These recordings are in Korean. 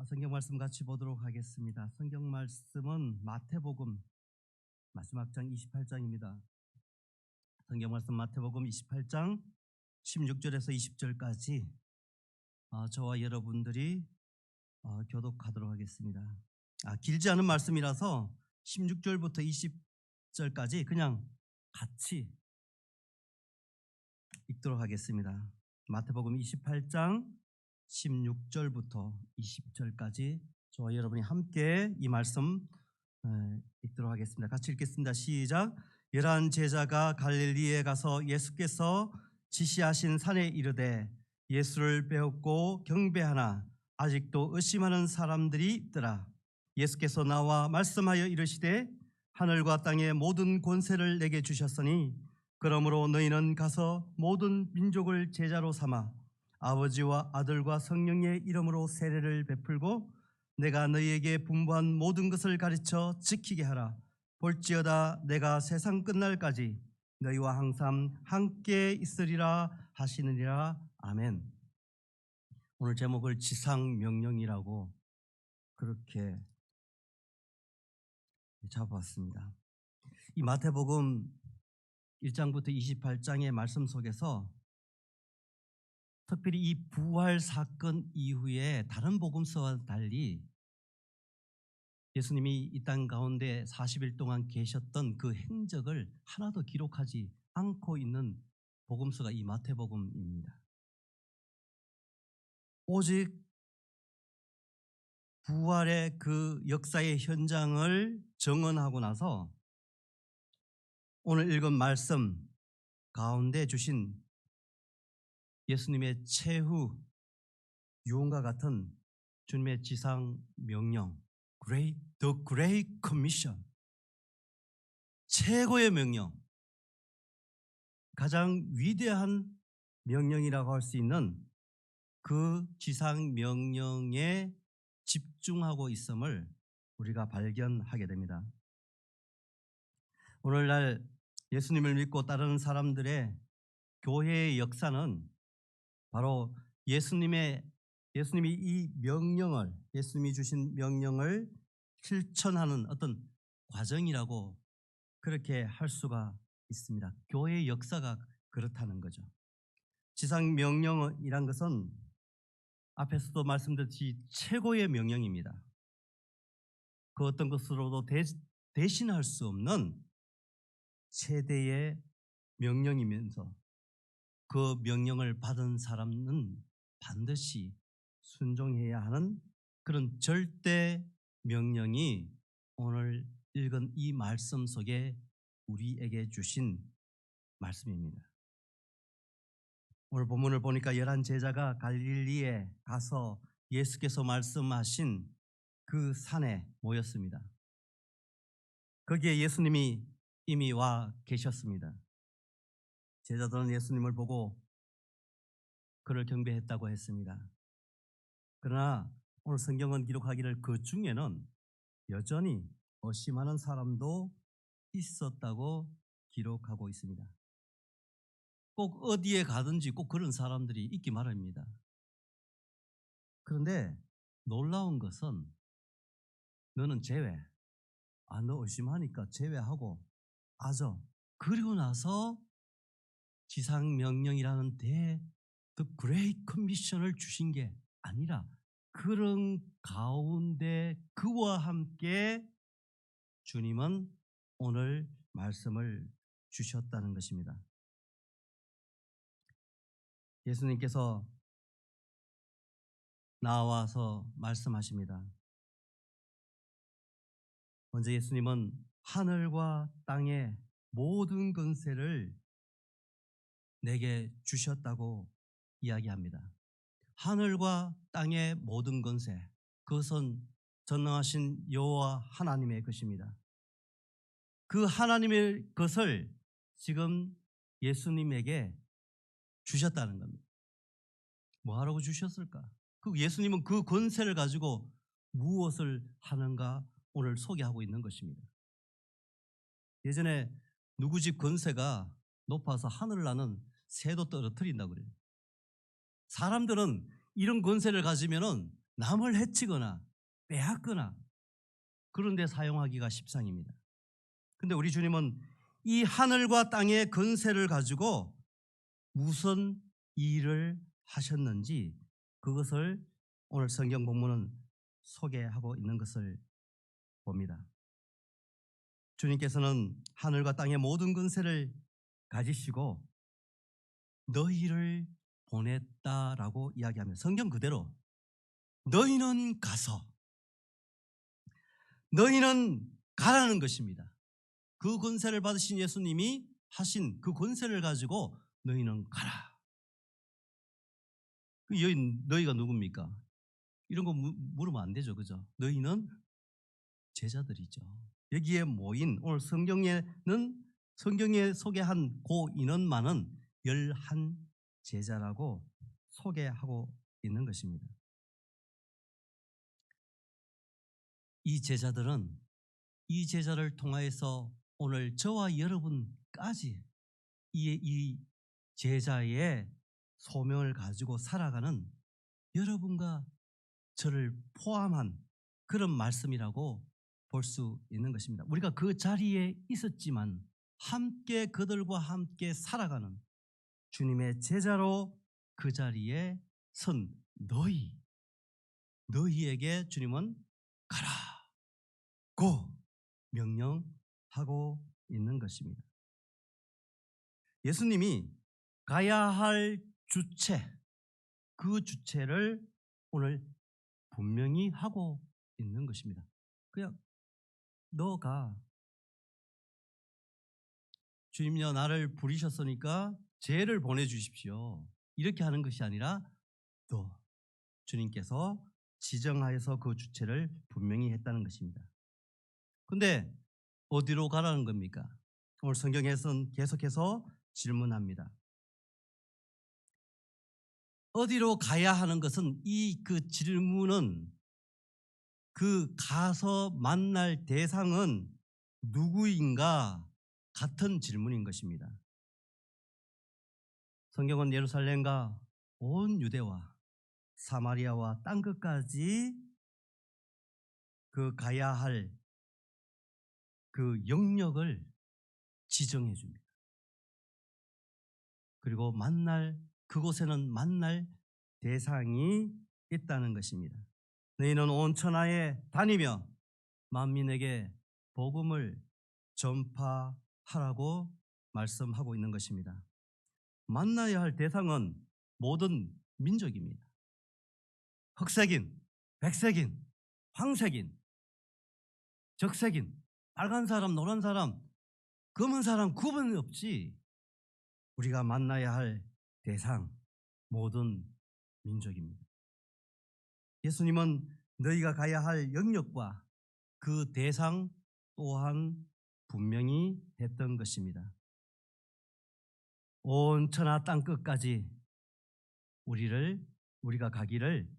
성경 말씀 같이 보도록 하겠습니다. 성경 말씀은 마태복음 마지막 장 28장입니다. 성경 말씀 마태복음 28장 16절에서 20절까지 저와 여러분들이 교독하도록 하겠습니다. 길지 않은 말씀이라서 16절부터 20절까지 그냥 같이 읽도록 하겠습니다. 마태복음 28장 16절부터 20절까지 저와 여러분이 함께 이 말씀 읽도록 하겠습니다. 같이 읽겠습니다. 시작. 11 제자가 갈릴리에 가서 예수께서 지시하신 산에 이르되 예수를 배웠고 경배하나 아직도 의심하는 사람들이 있더라. 예수께서 나와 말씀하여 이르시되 하늘과 땅의 모든 권세를 내게 주셨으니 그러므로 너희는 가서 모든 민족을 제자로 삼아 아버지와 아들과 성령의 이름으로 세례를 베풀고 내가 너희에게 분부한 모든 것을 가르쳐 지키게 하라. 볼지어다 내가 세상 끝날까지 너희와 항상 함께 있으리라 하시느니라. 아멘. 오늘 제목을 지상명령이라고 그렇게 잡아봤습니다. 이 마태복음 1장부터 28장의 말씀 속에서 특별히 이 부활 사건 이후에 다른 복음서와 달리 예수님이 이 땅 가운데 40일 동안 계셨던 그 행적을 하나도 기록하지 않고 있는 복음서가 이 마태복음입니다. 오직 부활의 그 역사의 현장을 정언하고 나서 오늘 읽은 말씀 가운데 주신 예수님의 최후 유언과 같은 주님의 지상 명령, The Great Commission, 최고의 명령, 가장 위대한 명령이라고 할 수 있는 그 지상 명령에 집중하고 있음을 우리가 발견하게 됩니다. 오늘날 예수님을 믿고 따르는 사람들의 교회의 역사는 바로 예수님이 이 명령을, 예수님이 주신 명령을 실천하는 어떤 과정이라고 그렇게 할 수가 있습니다. 교회의 역사가 그렇다는 거죠. 지상 명령이란 것은 앞에서도 말씀드렸듯이 최고의 명령입니다. 그 어떤 것으로도 대신할 수 없는 최대의 명령이면서 그 명령을 받은 사람은 반드시 순종해야 하는 그런 절대 명령이 오늘 읽은 이 말씀 속에 우리에게 주신 말씀입니다. 오늘 본문을 보니까 11 제자가 갈릴리에 가서 예수께서 말씀하신 그 산에 모였습니다. 거기에 예수님이 이미 와 계셨습니다. 제자들은 예수님을 보고 그를 경배했다고 했습니다. 그러나 오늘 성경은 기록하기를 그 중에는 여전히 의심하는 사람도 있었다고 기록하고 있습니다. 꼭 어디에 가든지 꼭 그런 사람들이 있기 마련입니다. 그런데 놀라운 것은 너는 제외, 너 의심하니까 제외하고 그리고 나서 지상명령이라는 The Great Commission을 주신 게 아니라 그런 가운데 그와 함께 주님은 오늘 말씀을 주셨다는 것입니다. 예수님께서 나와서 말씀하십니다. 먼저 예수님은 하늘과 땅의 모든 권세를 내게 주셨다고 이야기합니다. 하늘과 땅의 모든 권세, 그것은 전능하신 여호와 하나님의 것입니다. 그 하나님의 것을 지금 예수님에게 주셨다는 겁니다. 뭐 하라고 주셨을까? 예수님은 그 권세를 가지고 무엇을 하는가 오늘 소개하고 있는 것입니다. 예전에 누구 집 권세가 높아서 하늘을 나는 새도 떨어뜨린다고 그래요. 사람들은 이런 권세를 가지면은 남을 해치거나 빼앗거나 그런 데 사용하기가 십상입니다. 근데 우리 주님은 이 하늘과 땅의 권세를 가지고 무슨 일을 하셨는지 그것을 오늘 성경 본문은 소개하고 있는 것을 봅니다. 주님께서는 하늘과 땅의 모든 권세를 가지시고 너희를 보냈다라고 이야기하며 성경 그대로 너희는 가서 너희는 가라는 것입니다. 그 권세를 받으신 예수님이 하신 그 권세를 가지고 너희는 가라. 너희가 누굽니까? 이런 거 물으면 안 되죠. 그죠? 너희는 제자들이죠. 여기에 모인 오늘 성경에 소개한 그 인원만은 11 제자라고 소개하고 있는 것입니다. 이 제자들은 이 제자를 통하여서 오늘 저와 여러분까지 이 제자의 소명을 가지고 살아가는 여러분과 저를 포함한 그런 말씀이라고 볼 수 있는 것입니다. 우리가 그 자리에 있었지만 함께 그들과 함께 살아가는 주님의 제자로 그 자리에 선 너희에게 주님은 가라고 명령하고 있는 것입니다. 예수님이 가야 할 주체, 그 주체를 오늘 분명히 하고 있는 것입니다. 그냥 너가 주님여 나를 부르셨으니까 죄를 보내주십시오. 이렇게 하는 것이 아니라 너 주님께서 지정하여서 그 주체를 분명히 했다는 것입니다. 근데 어디로 가라는 겁니까? 오늘 성경에서는 계속해서 질문합니다. 어디로 가야 하는 것은 그 질문은 그 가서 만날 대상은 누구인가 같은 질문인 것입니다. 성경은 예루살렘과 온 유대와 사마리아와 땅끝까지 그 가야 할 그 영역을 지정해 줍니다. 그리고 그곳에는 만날 대상이 있다는 것입니다. 너희는 온 천하에 다니며 만민에게 복음을 전파하라고 말씀하고 있는 것입니다. 만나야 할 대상은 모든 민족입니다. 흑색인, 백색인, 황색인, 적색인, 빨간 사람, 노란 사람, 검은 사람 구분이 없이 우리가 만나야 할 대상 모든 민족입니다. 예수님은 너희가 가야 할 영역과 그 대상 또한 분명히 했던 것입니다. 온 천하 땅끝까지 우리가 가기를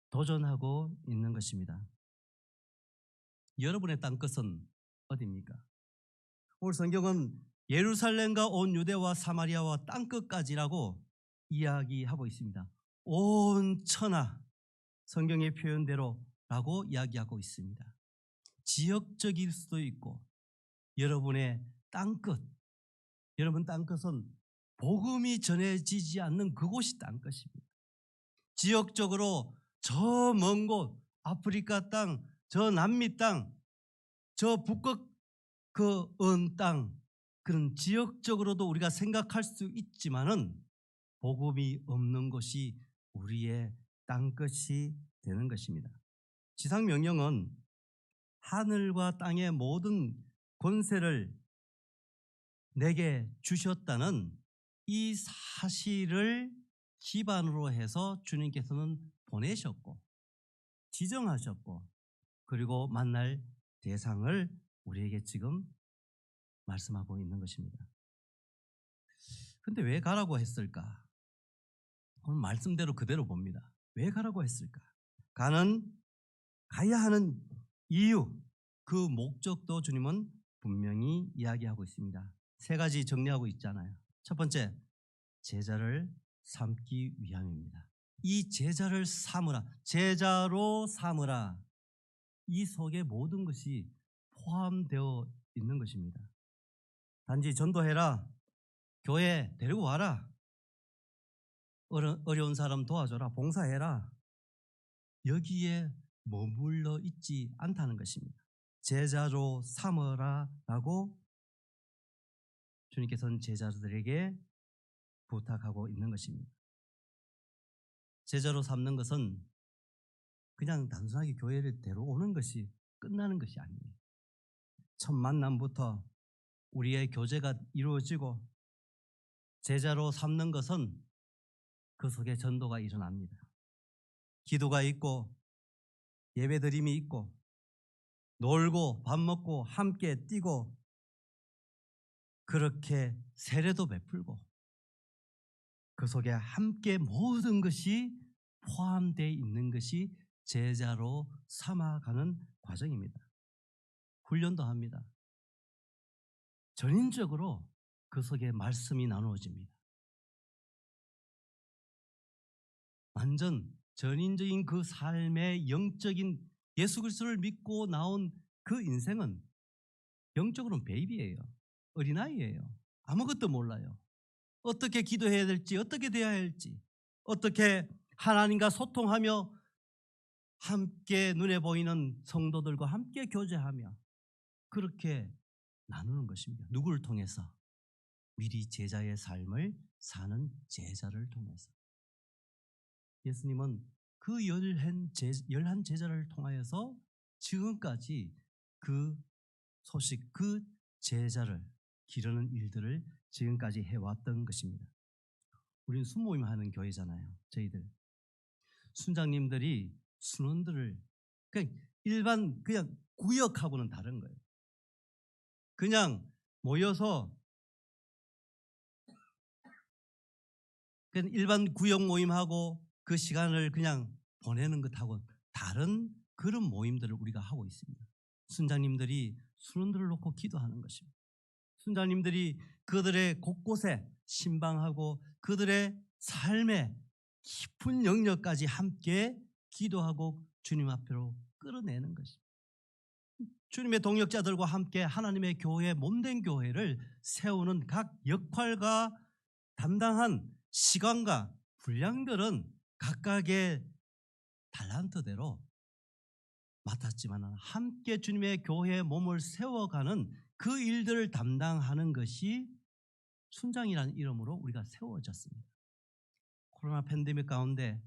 도전하고 있는 것입니다. 여러분의 땅끝은 어디입니까? 오늘 성경은 예루살렘과 온 유대와 사마리아와 땅끝까지라고 이야기하고 있습니다. 온 천하 성경의 표현대로라고 이야기하고 있습니다. 지역적일 수도 있고 여러분의 땅끝, 여러분 땅끝은 복음이 전해지지 않는 그곳이 땅끝입니다. 지역적으로 저 먼 곳, 아프리카 땅, 저 남미 땅, 저 북극 그 언 땅, 그런 지역적으로도 우리가 생각할 수 있지만은 복음이 없는 곳이 우리의 땅끝이 되는 것입니다. 지상명령은 하늘과 땅의 모든 권세를 내게 주셨다는 이 사실을 기반으로 해서 주님께서는 보내셨고 지정하셨고 그리고 만날 대상을 우리에게 지금 말씀하고 있는 것입니다. 그런데 왜 가라고 했을까? 오늘 말씀대로 그대로 봅니다. 왜 가라고 했을까? 가야 하는 이유, 그 목적도 주님은 분명히 이야기하고 있습니다. 3가지 정리하고 있잖아요. 첫 번째, 제자를 삼기 위함입니다. 이 제자를 삼으라, 제자로 삼으라. 이 속에 모든 것이 포함되어 있는 것입니다. 단지 전도해라, 교회 데리고 와라, 어려운 사람 도와줘라, 봉사해라, 여기에 머물러 있지 않다는 것입니다. 제자로 삼으라라고 주님께서는 제자들에게 부탁하고 있는 것입니다. 제자로 삼는 것은 그냥 단순하게 교회를 데려오는 것이 끝나는 것이 아닙니다. 첫 만남부터 우리의 교제가 이루어지고 제자로 삼는 것은 그 속에 전도가 일어납니다. 기도가 있고 예배드림이 있고 놀고 밥 먹고 함께 뛰고 그렇게 세례도 베풀고 그 속에 함께 모든 것이 포함되어 있는 것이 제자로 삼아가는 과정입니다. 훈련도 합니다. 전인적으로 그 속에 말씀이 나누어집니다. 완전 전인적인 그 삶의 영적인 예수 그리스도를 믿고 나온 그 인생은 영적으로는 베이비예요. 어린아이예요. 아무것도 몰라요. 어떻게 기도해야 될지, 어떻게 돼야 할지, 어떻게 하나님과 소통하며 함께 눈에 보이는 성도들과 함께 교제하며 그렇게 나누는 것입니다. 누구를 통해서? 미리 제자의 삶을 사는 제자를 통해서. 예수님은 그 열한 제자를 통하여서 지금까지 그 소식, 그 제자를 기르는 일들을 지금까지 해왔던 것입니다. 우리는 순모임 하는 교회잖아요. 저희들 순장님들이 순원들을 그냥 일반 그냥 구역하고는 다른 거예요. 그냥 모여서 그냥 일반 구역 모임하고 그 시간을 그냥 보내는 것하고 다른 그런 모임들을 우리가 하고 있습니다. 순장님들이 순원들을 놓고 기도하는 것입니다. 순장님들이 그들의 곳곳에 신방하고 그들의 삶의 깊은 영역까지 함께 기도하고 주님 앞으로 끌어내는 것입니다. 주님의 동역자들과 함께 하나님의 교회, 몸된 교회를 세우는 각 역할과 담당한 시간과 분량들은 각각의 달란트대로 맡았지만 함께 주님의 교회의 몸을 세워가는 그 일들을 담당하는 것이 순장이라는 이름으로 우리가 세워졌습니다. 코로나 팬데믹 가운데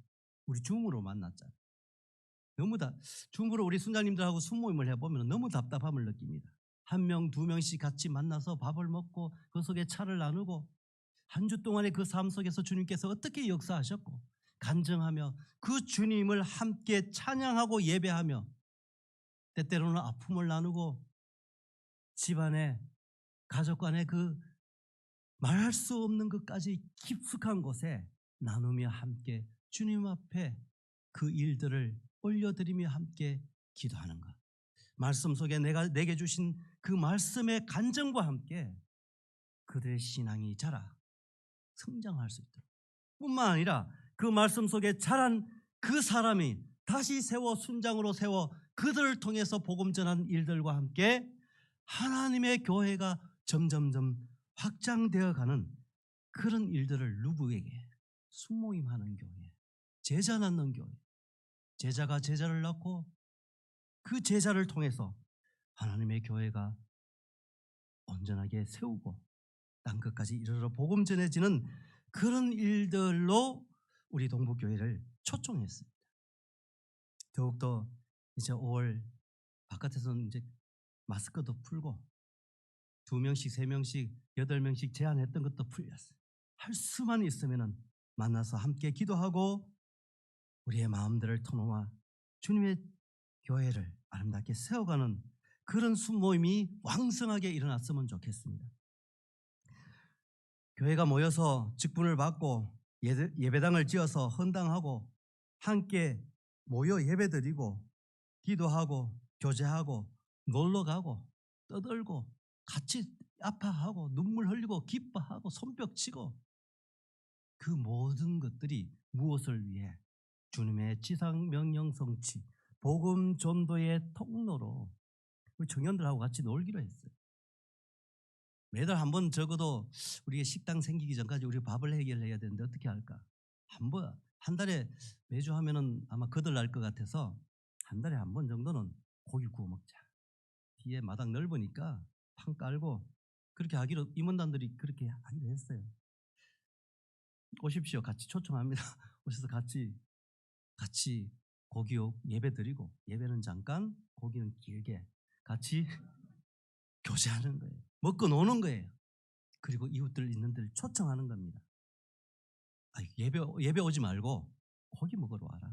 우리 줌으로 만났잖아요. 너무 줌으로 우리 순장님들하고 순모임을 해보면 너무 답답함을 느낍니다. 한 명, 두 명씩 같이 만나서 밥을 먹고 그 속에 차를 나누고 한 주 동안의 그 삶 속에서 주님께서 어떻게 역사하셨고 간증하며 그 주님을 함께 찬양하고 예배하며 때때로는 아픔을 나누고 집안에 가족 간의 그 말할 수 없는 것까지 깊숙한 곳에 나누며 함께 주님 앞에 그 일들을 올려드리며 함께 기도하는 것. 말씀 속에 내게 주신 그 말씀의 간증과 함께 그들의 신앙이 자라 성장할 수 있도록 뿐만 아니라 그 말씀 속에 자란 그 사람이 다시 세워 순장으로 세워 그들을 통해서 복음 전하는 일들과 함께 하나님의 교회가 점점점 확장되어 가는 그런 일들을 누구에게? 순모임하는 교회, 제자 낳는 교회, 제자가 제자를 낳고 그 제자를 통해서 하나님의 교회가 온전하게 세우고 땅끝까지 이르러 복음 전해지는 그런 일들로 우리 동북교회를 초청했습니다. 더욱더 이제 5월 바깥에서는 이제 마스크도 풀고 2명씩, 3명씩, 8명씩 제한했던 것도 풀렸어요. 할 수만 있으면 만나서 함께 기도하고 우리의 마음들을 터놓아 주님의 교회를 아름답게 세워가는 그런 순모임이 왕성하게 일어났으면 좋겠습니다. 교회가 모여서 직분을 받고 예배당을 지어서 헌당하고 함께 모여 예배드리고 기도하고 교제하고 놀러가고 떠들고 같이 아파하고 눈물 흘리고 기뻐하고 손뼉치고 그 모든 것들이 무엇을 위해? 주님의 지상 명령 성취, 복음 전도의 통로로 우리 청년들하고 같이 놀기로 했어요. 매달 한 번 적어도 우리의 식당 생기기 전까지 우리 밥을 해결해야 되는데 어떻게 할까? 한 달에 매주 하면은 아마 거덜날 것 같아서 한 달에 한 번 정도는 고기 구워 먹자. 뒤에 마당 넓으니까 판 깔고 그렇게 하기로 임원단들이 그렇게 하기로 했어요. 오십시오. 같이 초청합니다. 오셔서 같이 고기 예배 드리고 예배는 잠깐 고기는 길게 같이 교제하는 거예요. 먹고 노는 거예요. 그리고 이웃들 있는 데를 초청하는 겁니다. 예배 오지 말고 고기 먹으러 와라.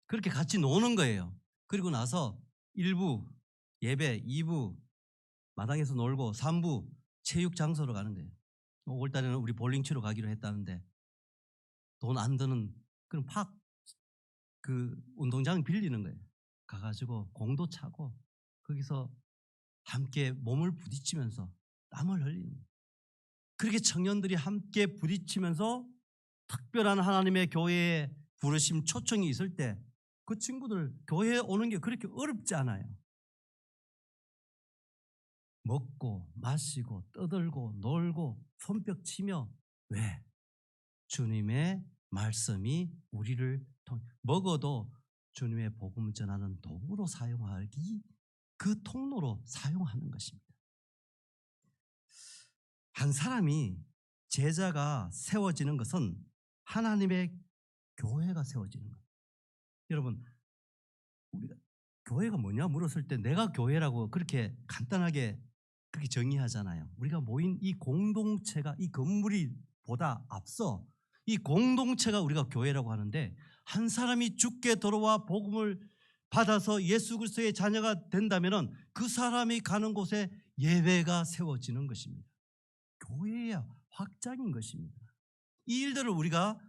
그렇게 같이 노는 거예요. 그리고 나서 1부 예배, 2부 마당에서 놀고 3부 체육 장소로 가는 거예요. 5월 달에는 우리 볼링 치러 가기로 했다는데 돈 안 드는 그런 그 운동장 빌리는 거예요. 가가지고 공도 차고 거기서 함께 몸을 부딪히면서 땀을 흘리는 거예요. 그렇게 청년들이 함께 부딪히면서 특별한 하나님의 교회에 부르심 초청이 있을 때 그 친구들 교회에 오는 게 그렇게 어렵지 않아요. 먹고 마시고 떠들고 놀고 손뼉 치며 왜? 주님의 말씀이 우리를 먹어도 주님의 복음 전하는 도구로 사용하기 그 통로로 사용하는 것입니다. 한 사람이 제자가 세워지는 것은 하나님의 교회가 세워지는 거예요. 여러분 우리가 교회가 뭐냐 물었을 때 내가 교회라고 그렇게 간단하게 그렇게 정의하잖아요. 우리가 모인 이 공동체가 이 건물이 보다 앞서 이 공동체가 우리가 교회라고 하는데 한 사람이 주께 들어와 복음을 받아서 예수 그리스도의 자녀가 된다면 그 사람이 가는 곳에 예배가 세워지는 것입니다. 교회야 확장인 것입니다. 이 일들을 우리가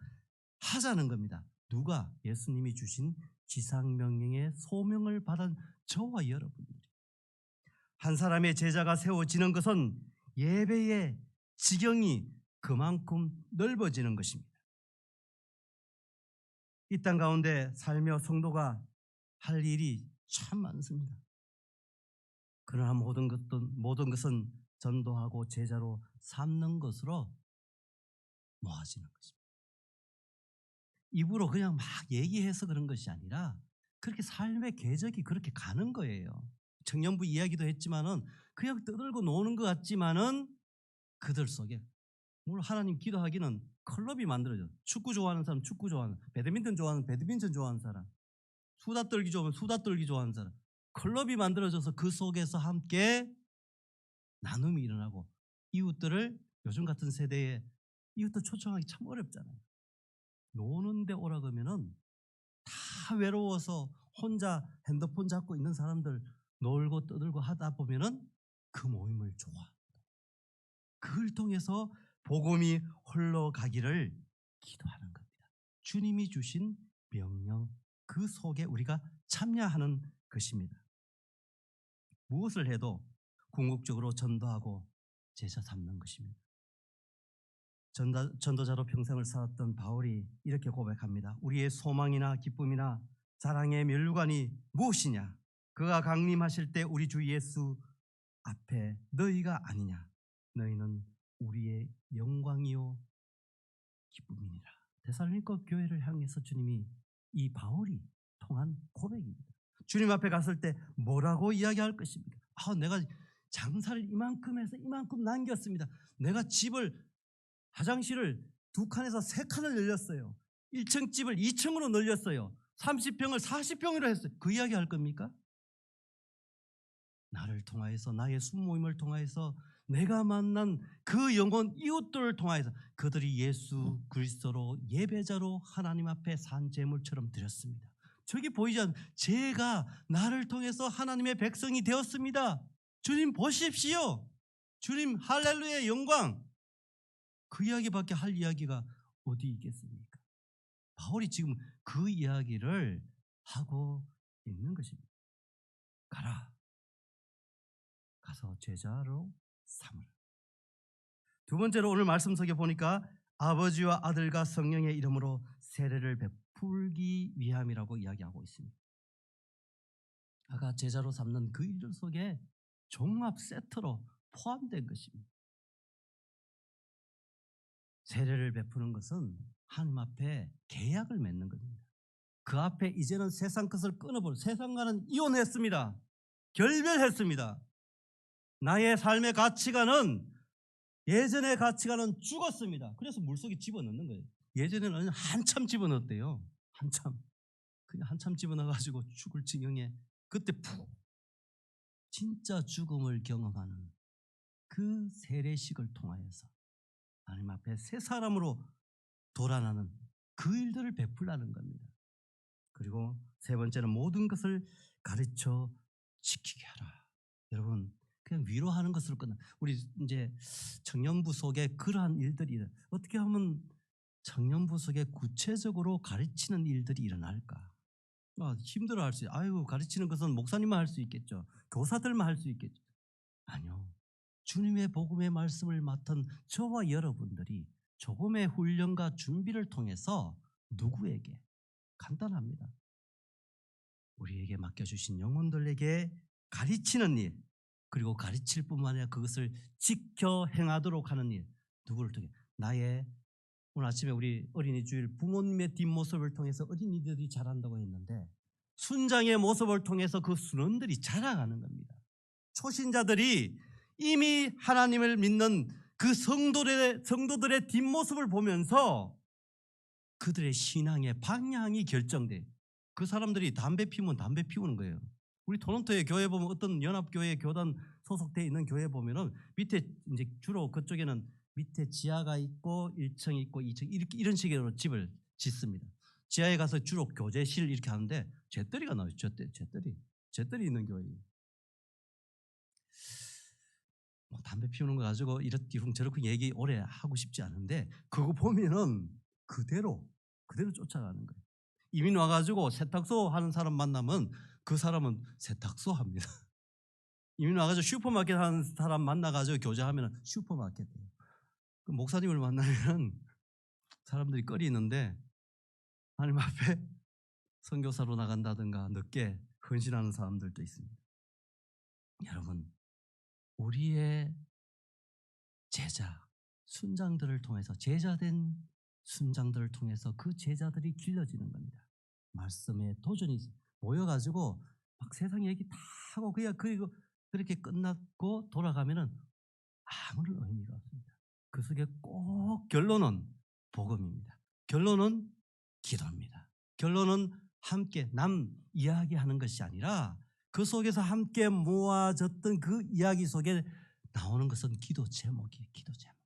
하자는 겁니다. 누가? 예수님이 주신 지상명령의 소명을 받은 저와 여러분들이. 한 사람의 제자가 세워지는 것은 예배의 지경이 그만큼 넓어지는 것입니다. 이 땅 가운데 살며 성도가 할 일이 참 많습니다. 그러나 모든 것은 전도하고 제자로 삼는 것으로 모아지는 것입니다. 입으로 그냥 막 얘기해서 그런 것이 아니라 그렇게 삶의 궤적이 그렇게 가는 거예요. 청년부 이야기도 했지만은 그냥 떠들고 노는 것 같지만은 그들 속에 물론 하나님 기도하기는 클럽이 만들어져. 축구 좋아하는 사람 축구 좋아하는, 배드민턴 좋아하는 배드민턴 좋아하는 사람, 수다 떨기 좋아하면 수다 떨기 좋아하는 사람, 클럽이 만들어져서 그 속에서 함께 나눔이 일어나고 이웃들을 요즘 같은 세대에 이웃들 초청하기 참 어렵잖아요. 노는데 오라 그러면은 다 외로워서 혼자 핸드폰 잡고 있는 사람들 놀고 떠들고 하다 보면은 그 모임을 좋아. 그걸 통해서 복음이 흘러가기를 기도하는 겁니다. 주님이 주신 명령 그 속에 우리가 참여하는 것입니다. 무엇을 해도 궁극적으로 전도하고 제자 삼는 것입니다. 전도자로 평생을 살았던 바울이 이렇게 고백합니다. 우리의 소망이나 기쁨이나 자랑의 면류관이 무엇이냐? 그가 강림하실 때 우리 주 예수 앞에 너희가 아니냐? 너희는 우리의 영광이요 기쁨이니라. 데살로니가 교회를 향해서 주님이 이 바울이 통한 고백입니다. 주님 앞에 갔을 때 뭐라고 이야기할 것입니까? 내가 장사를 이만큼 해서 이만큼 남겼습니다. 내가 화장실을 2칸에서 3칸을 늘렸어요. 1층 집을 2층으로 늘렸어요. 30평을 40평으로 했어요. 그 이야기 할 겁니까? 나를 통하여서 나의 순모임을 통하여서 내가 만난 그 영혼 이웃들을 통하여서 그들이 예수 그리스도로 예배자로 하나님 앞에 산 제물처럼 드렸습니다. 저기 보이지 않는 제가 나를 통해서 하나님의 백성이 되었습니다. 주님 보십시오. 주님 할렐루야 영광. 그 이야기밖에 할 이야기가 어디 있겠습니까? 바울이 지금 그 이야기를 하고 있는 것입니다. 가서 제자로 삼으라. 두 번째로 오늘 말씀 속에 보니까 아버지와 아들과 성령의 이름으로 세례를 베풀기 위함이라고 이야기하고 있습니다. 아까 제자로 삼는 그 일들 속에 종합 세트로 포함된 것입니다. 세례를 베푸는 것은 하나님 앞에 계약을 맺는 겁니다. 그 앞에 이제는 세상 것을 끊어버려 세상과는 이혼했습니다. 결별했습니다. 나의 삶의 가치관은 예전의 가치관은 죽었습니다. 그래서 물속에 집어넣는 거예요. 예전에는 한참 집어넣었대요. 그냥 한참 집어넣어가지고 죽을 지경에 그때 푹 진짜 죽음을 경험하는 그 세례식을 통하여서 하나님 앞에 새 사람으로 돌아나는 그 일들을 베풀라는 겁니다. 그리고 세 번째는 모든 것을 가르쳐 지키게 하라. 여러분 그냥 위로하는 것으로 끝나. 우리 이제 청년부 속에 그러한 일들이 어떻게 하면 청년부 속에 구체적으로 가르치는 일들이 일어날까? 힘들어할 수. 아유 가르치는 것은 목사님만 할 수 있겠죠. 교사들만 할 수 있겠죠. 아니요. 주님의 복음의 말씀을 맡은 저와 여러분들이 조금의 훈련과 준비를 통해서 누구에게 간단합니다. 우리에게 맡겨주신 영혼들에게 가르치는 일, 그리고 가르칠 뿐만 아니라 그것을 지켜 행하도록 하는 일. 누구를 통해? 나의 오늘 아침에 우리 어린이 주일 부모님의 뒷모습을 통해서 어린이들이 자란다고 했는데 순장의 모습을 통해서 그 순원들이 자라가는 겁니다. 초신자들이 이미 하나님을 믿는 그 성도들의 뒷모습을 보면서 그들의 신앙의 방향이 결정돼. 그 사람들이 담배 피우면 담배 피우는 거예요. 우리 토론토의 교회 보면 어떤 연합교회 교단 소속되어 있는 교회 보면은 밑에 이제 주로 그쪽에는 밑에 지하가 있고 1층이 있고 2층 이런 식으로 집을 짓습니다. 지하에 가서 주로 교제실 이렇게 하는데 잿더리가 나와요. 잿더리 있는 교회예요. 뭐 담배 피우는 거 가지고 이렇게 저렇게 얘기 오래 하고 싶지 않은데 그거 보면은 그대로 쫓아가는 거예요. 이민 와가지고 세탁소 하는 사람 만나면 그 사람은 세탁소 합니다. 이민 와가지고 슈퍼마켓 하는 사람 만나가지고 교제하면 슈퍼마켓. 그 목사님을 만나면 사람들이 꺼리는데 하나님 앞에 선교사로 나간다든가 늦게 헌신하는 사람들도 있습니다. 여러분 우리의 제자, 순장들을 통해서 제자된 순장들을 통해서 그 제자들이 길러지는 겁니다. 말씀에 도전이 모여가지고 막 세상 얘기 다 하고 그리고 그렇게 끝났고 돌아가면은 아무런 의미가 없습니다. 그 속에 꼭 결론은 복음입니다. 결론은 기도입니다. 결론은 함께 남 이야기하는 것이 아니라 그 속에서 함께 모아졌던 그 이야기 속에 나오는 것은 기도 제목이에요. 기도 제목.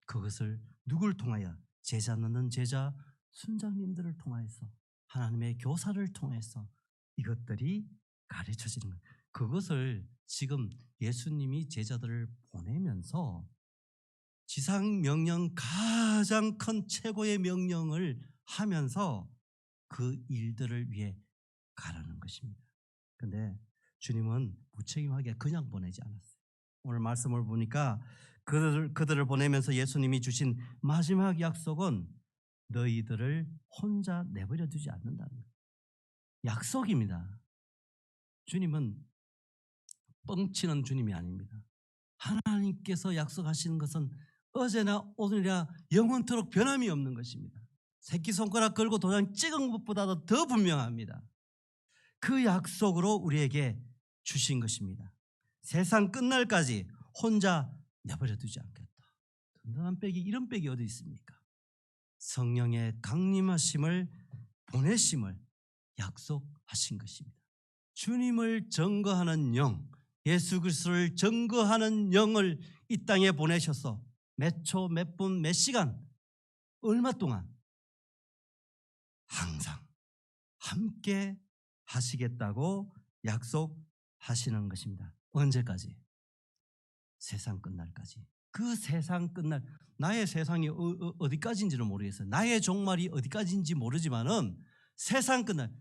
그것을 누굴 통하여? 제자 넣는 제자 순장님들을 통해서 하나님의 교사를 통해서 이것들이 가르쳐지는 거예요. 그것을 지금 예수님이 제자들을 보내면서 지상 명령 가장 큰 최고의 명령을 하면서 그 일들을 위해 가라는 것입니다. 그런데 주님은 무책임하게 그냥 보내지 않았어요. 오늘 말씀을 보니까 그들을 보내면서 예수님이 주신 마지막 약속은 너희들을 혼자 내버려 두지 않는다는 거예요. 약속입니다. 주님은 뻥치는 주님이 아닙니다. 하나님께서 약속하시는 것은 어제나 오늘이나 영원토록 변함이 없는 것입니다. 새끼손가락 걸고 도장 찍은 것보다도 더 분명합니다. 그 약속으로 우리에게 주신 것입니다. 세상 끝날까지 혼자 내버려 두지 않겠다. 든든한 백이 이런 백이 어디 있습니까? 성령의 강림하심을 보내심을 약속하신 것입니다. 주님을 증거하는 영, 예수 그리스도를 증거하는 영을 이 땅에 보내셔서 몇 초, 몇 분, 몇 시간, 얼마 동안 항상 함께 하시겠다고 약속하시는 것입니다. 언제까지? 세상 끝날까지. 그 세상 끝날, 나의 세상이 어디까지인지는 모르겠어요. 나의 종말이 어디까지인지 모르지만은 세상 끝날,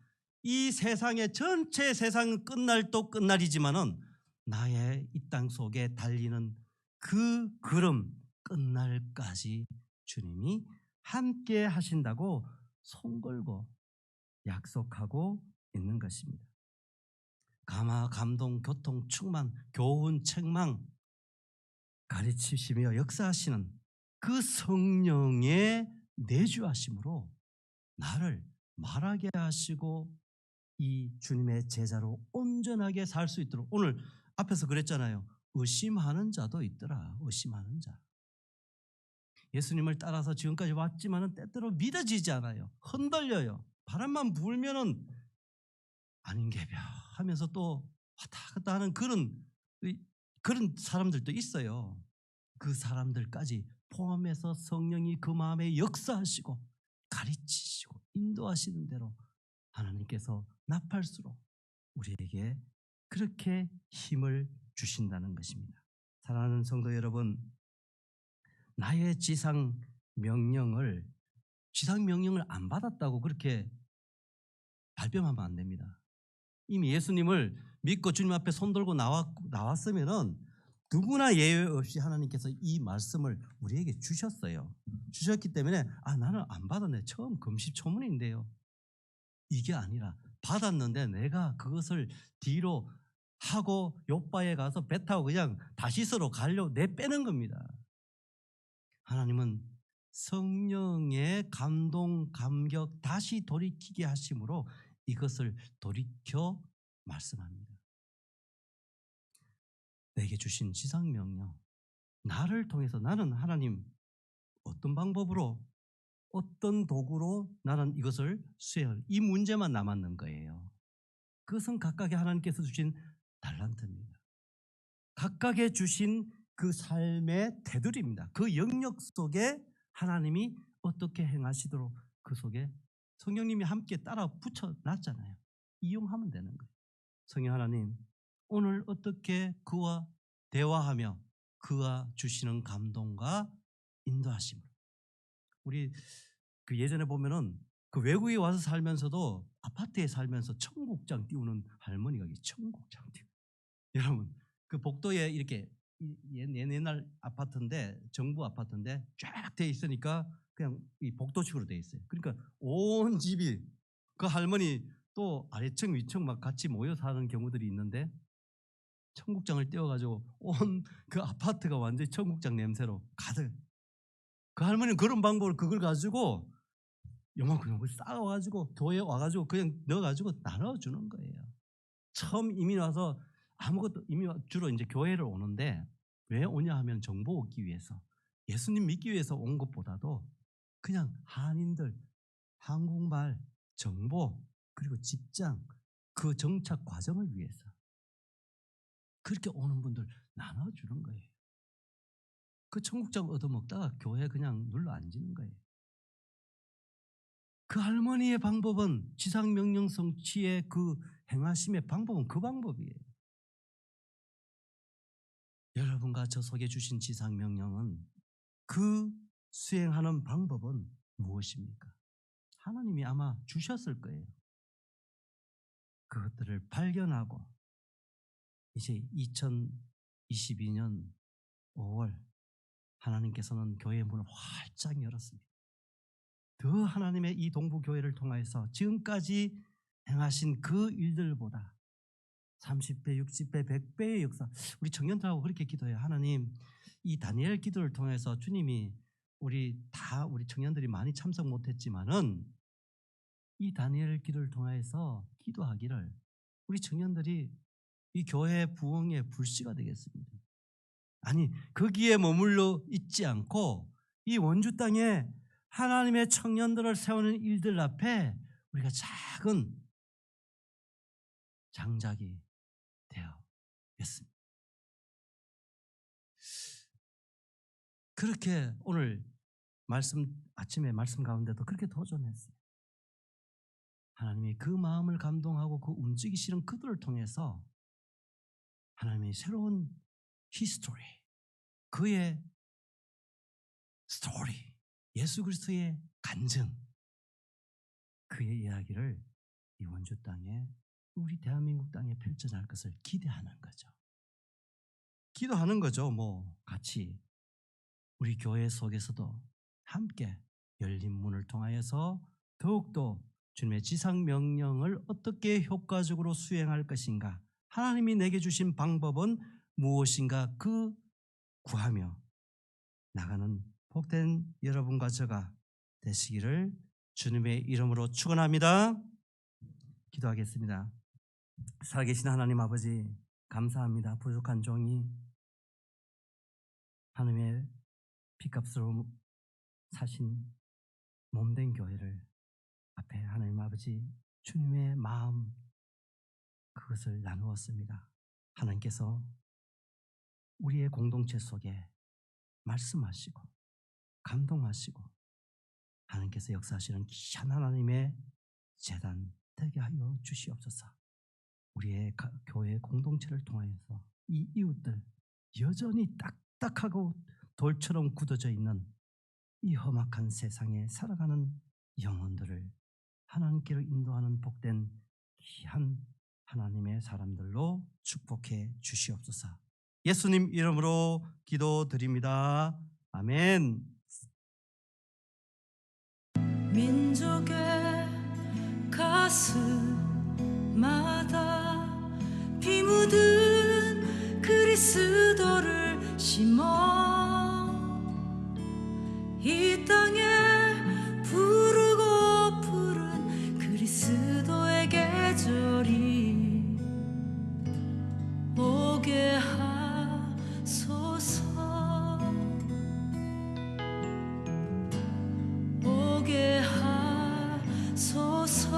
이 세상의 전체 세상은 끝날도 끝날이지만은 나의 이 땅 속에 달리는 그 걸음 끝날까지 주님이 함께 하신다고 손 걸고 약속하고 있는 것입니다. 감화, 감동, 교통, 충만, 교훈, 책망, 가르치시며 역사하시는 그 성령의 내주하심으로 나를 말하게 하시고 이 주님의 제자로 온전하게 살 수 있도록, 오늘 앞에서 그랬잖아요. 의심하는 자도 있더라. 의심하는 자. 예수님을 따라서 지금까지 왔지만은 때때로 믿어지지 않아요. 흔들려요. 바람만 불면은 아닌개벼 하면서 또 왔다 갔다 하는 그런 사람들도 있어요. 그 사람들까지 포함해서 성령이 그 마음에 역사하시고 가르치시고 인도하시는 대로 하나님께서 나팔수로 우리에게 그렇게 힘을 주신다는 것입니다. 사랑하는 성도 여러분, 나의 지상 명령을 안 받았다고 그렇게 발뺌하면 안 됩니다. 이미 예수님을 믿고 주님 앞에 손 들고 나왔으면은 누구나 예외 없이 하나님께서 이 말씀을 우리에게 주셨어요. 주셨기 때문에 나는 안 받았네. 처음 금시초문인데요. 이게 아니라 받았는데 내가 그것을 뒤로 하고 요바에 가서 배 타고 그냥 다시스로 가려고 내빼는 겁니다. 하나님은 성령의 감동, 감격 다시 돌이키게 하심으로 이것을 돌이켜 말씀합니다. 내게 주신 지상명령, 나를 통해서 나는 하나님 어떤 방법으로 어떤 도구로 나는 이것을 수행할, 이 문제만 남았는 거예요. 그것은 각각의 하나님께서 주신 달란트입니다. 각각의 주신 그 삶의 테두리입니다. 그 영역 속에 하나님이 어떻게 행하시도록 그 속에 성령님이 함께 따라 붙여놨잖아요. 이용하면 되는 거예요. 성령 하나님, 오늘 어떻게 그와 대화하며 그와 주시는 감동과 인도하심으로, 우리 그 예전에 보면은 그 외국에 와서 살면서도 아파트에 살면서 청국장 띄우는 할머니가 청국장 띄우. 여러분 그 복도에 이렇게 옛날 아파트인데 정부 아파트인데 쫙 돼 있으니까 그냥 이 복도식으로 돼 있어요. 그러니까 온 집이 그 할머니 또 아래층 위층 막 같이 모여 사는 경우들이 있는데 청국장을 띄워가지고 온 그 아파트가 완전히 청국장 냄새로 가득. 그 할머니는 그런 방법을 그걸 가지고 요만큼 싸워가지고 교회에 와가지고 그냥 넣어가지고 나눠주는 거예요. 처음 이민 와서 아무것도 주로 이제 교회를 오는데 왜 오냐 하면 정보 얻기 위해서, 예수님 믿기 위해서 온 것보다도 그냥 한인들 한국말 정보 그리고 직장 그 정착 과정을 위해서 그렇게 오는 분들 나눠주는 거예요. 그 청국장 얻어먹다가 교회 그냥 눌러 앉는 거예요. 그 할머니의 방법은 지상명령 성취의 그 행하심의 방법은 그 방법이에요. 여러분과 저 속에 주신 지상명령은 그 수행하는 방법은 무엇입니까? 하나님이 아마 주셨을 거예요. 그것들을 발견하고 이제 2022년 5월 하나님께서는 교회의 문을 활짝 열었습니다. 더 하나님의 이 동부교회를 통해서 지금까지 행하신 그 일들보다 30배, 60배, 100배의 역사. 우리 청년들하고 그렇게 기도해요. 하나님, 이 다니엘 기도를 통해서 주님이 우리 청년들이 많이 참석 못했지만은 이 다니엘 기도를 통해서 기도하기를 우리 청년들이 이 교회 부흥의 불씨가 되겠습니다. 아니, 거기에 머물러 있지 않고 이 원주 땅에 하나님의 청년들을 세우는 일들 앞에 우리가 작은 장작이 되어겠습니다. 그렇게 오늘 아침에 말씀 가운데도 그렇게 도전했어요. 하나님이 그 마음을 감동하고 그 움직이시는 그들을 통해서 하나님이 새로운 히스토리, 그의 스토리, 예수 그리스도의 간증, 그의 이야기를 이 원주 땅에, 우리 대한민국 땅에 펼쳐날 것을 기대하는 거죠. 기도하는 거죠. 뭐 같이 우리 교회 속에서도 함께 열린 문을 통하여서 더욱더 주님의 지상 명령을 어떻게 효과적으로 수행할 것인가, 하나님이 내게 주신 방법은 무엇인가, 그 구하며 나가는 복된 여러분과 저가 되시기를 주님의 이름으로 축원합니다. 기도하겠습니다. 살아계신 하나님 아버지, 감사합니다. 부족한 종이 하나님의 피값으로 사신 몸된 교회를 앞에 하나님 아버지 주님의 마음, 그것을 나누었습니다. 하나님께서 우리의 공동체 속에 말씀하시고 감동하시고 하나님께서 역사하시는 귀한 하나님의 제단 되게 하여 주시옵소서. 우리의 교회 공동체를 통하여서 이 이웃들, 여전히 딱딱하고 돌처럼 굳어져 있는 이 험악한 세상에 살아가는 영혼들을 하나님께로 인도하는 복된 귀한 하나님의 사람들로 축복해 주시옵소서. 예수님 이름으로 기도드립니다. 아멘. 민족의 가슴마다 피 묻은 그리스도를 심어 이 땅에 부르고 부른 그리스도의 계절이 오게 하소서. 오게 하소서.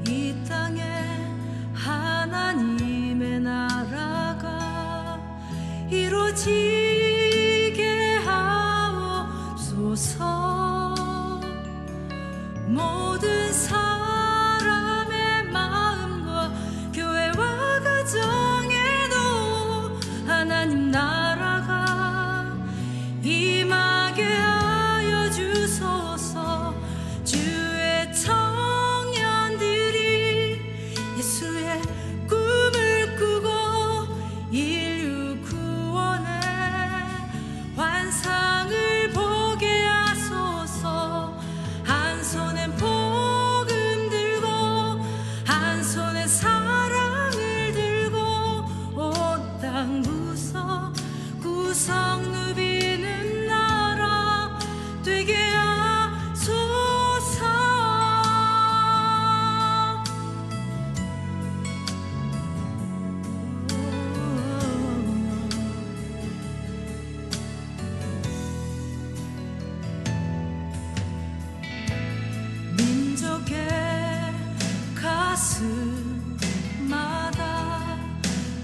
이 땅에 하나님의 나라가 이루어지게 하옵소서. 모든 사람의 마음과 교회와 가정에도 하나님 나라가 임하게 하여 주소서. 주의 청년들이 예수의 꿈을 꾸고 인류 구원의 환상을 보게 하소서. 한 손엔 복음 들고 한 손엔 사랑을 들고 온 땅 구석 누비는 나라 되게 하소서. 민족의 가슴마다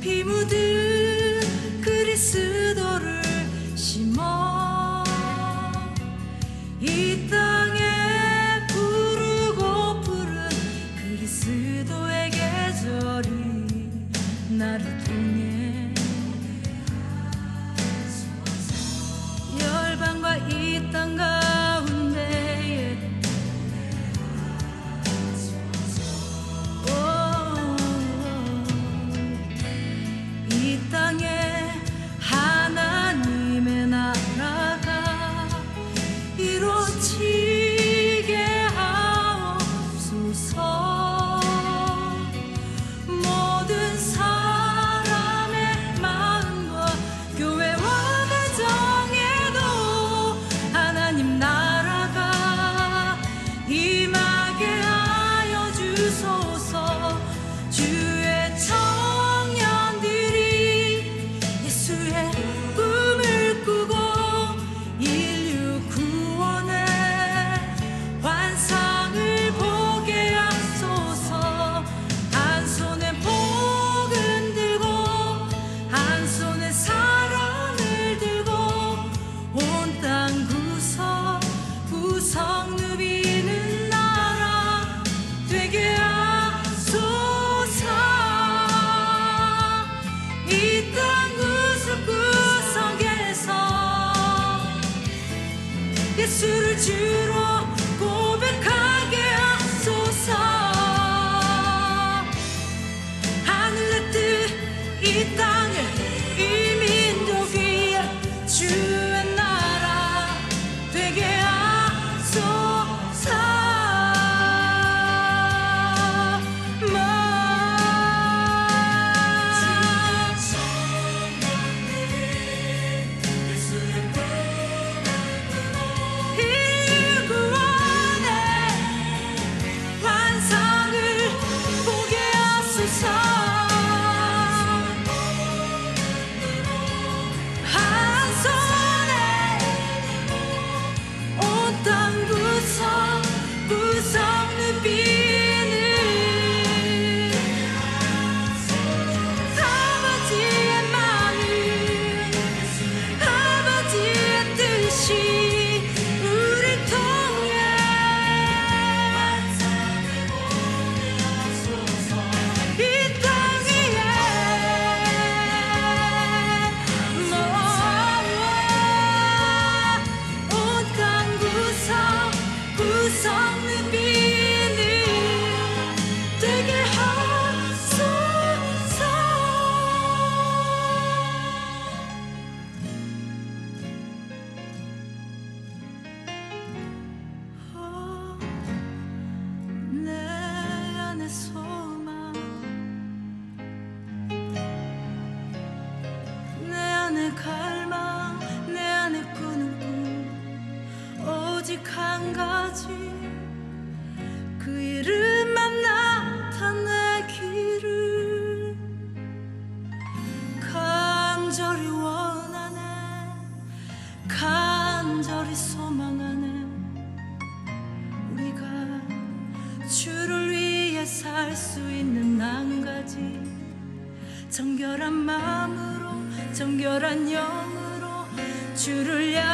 피 묻은 그리스도를 심어 이 땅에 부르고 부른 그리스도의 계절이 나를 통해 열방과 이 땅 가운데에 이 땅에 하나님의 나라가 이루어지게 하옵소서. 모든 사람의 마음과 교회와 가정에도 하나님 나라가 임하게 하여 주소서. 주의 청년들이 예수의 꿈을 꾸고 인류 구원의 환상을 보게 하소서. 한 손에 복음 들고 한 손에 사랑을 들고 온 땅 구석 누비는 나라 되게 하소서. 이 땅 구석구석에서 예수를 주로 고백하게 하소서. 하늘의 뜻 이 땅에 이 민족 위에 주 오직 한 가지 그 이름만 나타내기를 간절히 원하네 간절히 소망하네 우리가 주를 위해 살 수 있는 한 가지 정결한 마음으로 정결한 영으로 주를 향해